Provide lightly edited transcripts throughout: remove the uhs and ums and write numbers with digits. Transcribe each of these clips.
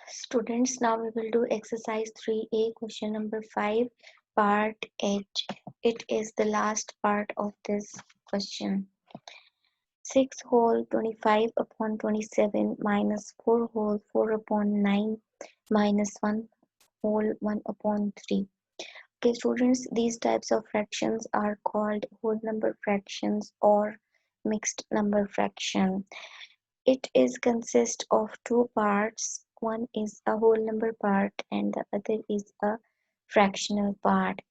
Students, now we will do exercise 3A, question number 5, part H. It is the last part of this question. 6 whole 25 upon 27 minus 4 whole 4 upon 9 minus 1 whole 1 upon 3. Okay, students, these types of fractions are called whole number fractions or mixed number fraction. It is consist of two parts. One is a whole number part and the other is a fractional part.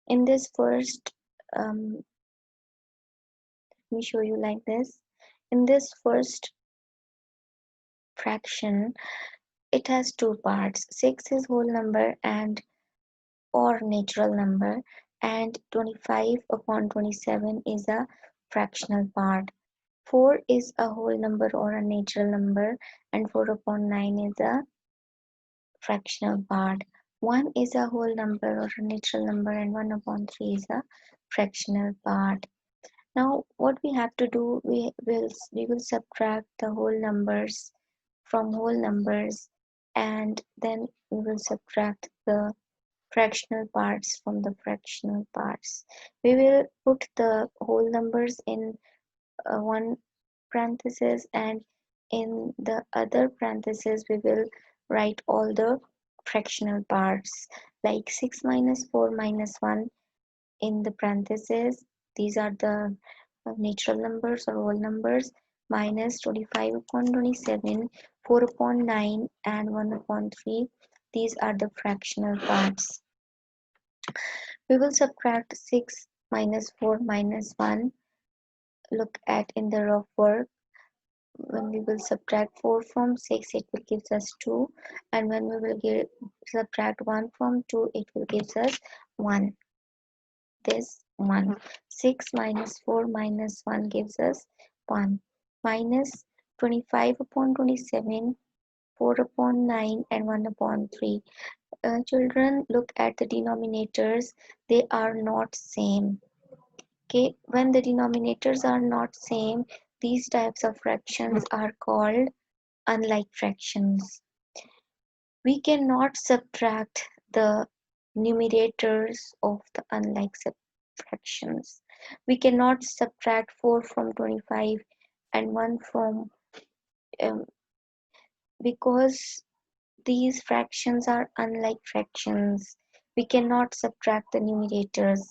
In this first, let me show you like this. In this first fraction, it has two parts. 6 is whole number and or natural number, and 25 upon 27 is a fractional part. 4 is a whole number or a natural number, and 4 upon 9 is a fractional part. 1 is a whole number or a natural number, and 1 upon 3 is a fractional part. Now what we have to do, we will subtract the whole numbers from whole numbers, and then we will subtract the fractional parts from the fractional parts. We will put the whole numbers in one parenthesis, and in the other parenthesis we will write all the fractional parts, like 6 minus 4 minus 1 in the parenthesis. These are the natural numbers or whole numbers, minus 25 upon 27, 4 upon 9 and 1 upon 3. These are the fractional parts. We will subtract 6 minus 4 minus 1. Look at in the rough work. When we will subtract 4 from 6, it will give us 2, and when we will subtract 1 from 2, it will give us 1. This 1. 6 minus 4 minus 1 gives us 1. Minus 25 upon 27, 4 upon 9 and 1 upon 3. Children, look at the denominators. They are not same. Okay, when the denominators are not same, these types of fractions are called unlike fractions. We cannot subtract the numerators of the unlike fractions. We cannot subtract 4 from 25 and 1 from um, because these fractions are unlike fractions. We cannot subtract the numerators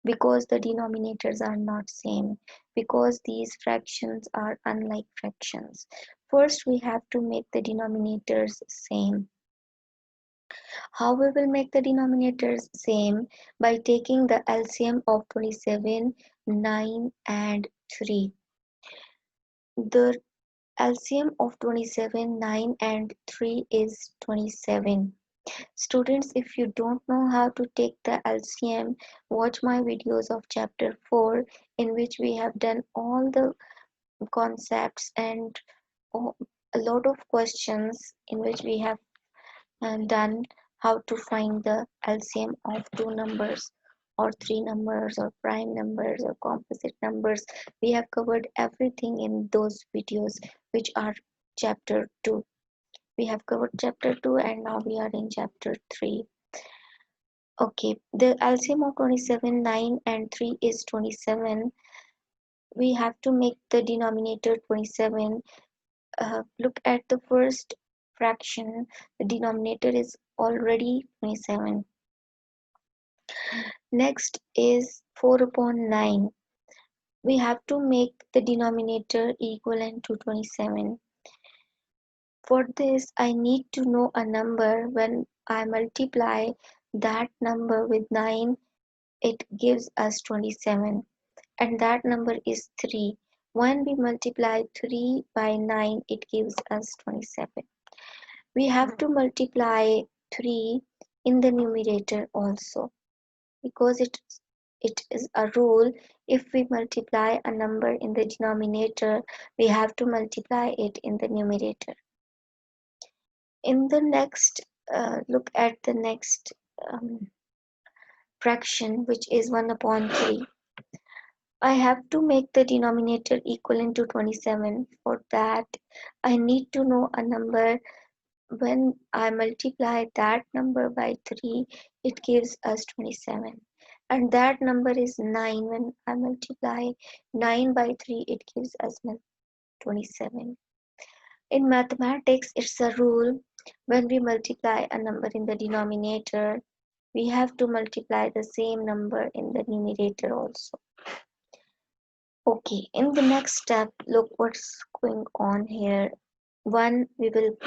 because the denominators are not same, because these fractions are unlike fractions. First, we have to make the denominators same. How we will make the denominators same? By taking the LCM of 27, 9 and 3. The LCM of 27, 9 and 3 is 27. Students, if you don't know how to take the LCM, watch my videos of chapter 4, in which we have done all the concepts and a lot of questions in which we have done how to find the LCM of two numbers or three numbers or prime numbers or composite numbers. We have covered everything in those videos, which are chapter 2. We have covered chapter 2 and now we are in chapter 3. Okay, the LCM of 27, 9 and 3 is 27. We have to make the denominator 27. Look at the first fraction. The denominator is already 27. Next is 4 upon 9. We have to make the denominator equivalent to 27. For this, I need to know a number. When I multiply that number with 9, it gives us 27, and that number is 3. When we multiply 3 by 9, it gives us 27. We have to multiply 3 in the numerator also, because it is a rule. If we multiply a number in the denominator, we have to multiply it in the numerator. In the next, look at the next fraction, which is 1 upon 3. I have to make the denominator equivalent to 27. For that, I need to know a number When I multiply that number by 3, it gives us 27. And that number is 9. When I multiply 9 by 3, it gives us 27. In mathematics, it's a rule: when we multiply a number in the denominator, we have to multiply the same number in the numerator also. Okay, in the next step, look what's going on here. 1, we will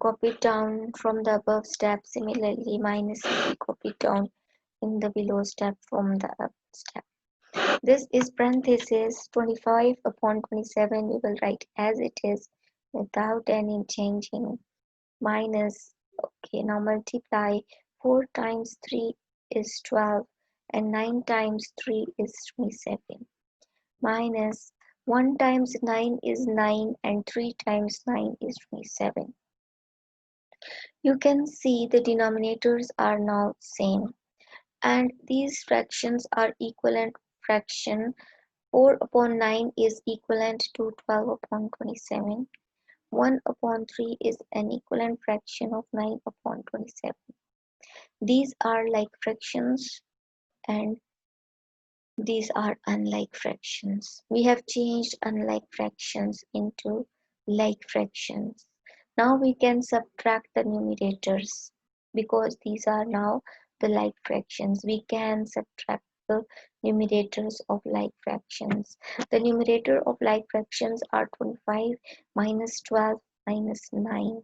copy it down from the above step. Similarly, minus will be copied down in the below step from the up step. This is parenthesis 25 upon 27. We will write as it is without any changing. Minus, okay, now multiply. 4 times 3 is 12 and 9 times 3 is 27. Minus 1 times 9 is 9 and 3 times 9 is 27. You can see the denominators are now same, and these fractions are equivalent fraction. 4 upon 9 is equivalent to 12 upon 27. 1 upon 3 is an equivalent fraction of 9 upon 27. These are like fractions and these are unlike fractions. We have changed unlike fractions into like fractions. Now we can subtract the numerators because these are now the like fractions. We can subtract the numerators of like fractions. The numerator of like fractions are 25 minus 12 minus 9.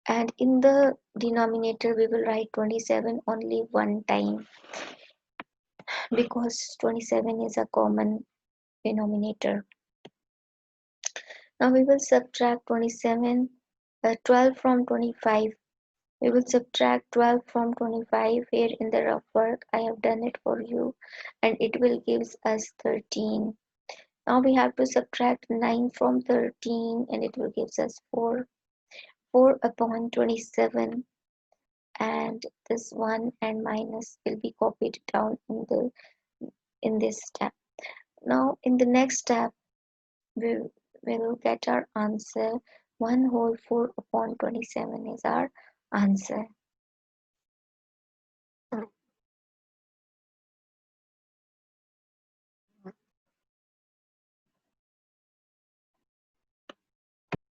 And in the denominator we will write 27 only one time because 27 is a common denominator. Now we will subtract 12 from 25. We will subtract 12 from 25. Here in the rough work I have done it for you, and it will give us 13. Now we have to subtract 9 from 13 and it will give us 4. 4 upon 27, and this 1 and minus will be copied down in this step. Now in the next step we will get our answer. 1 whole 4 upon 27 is our answer.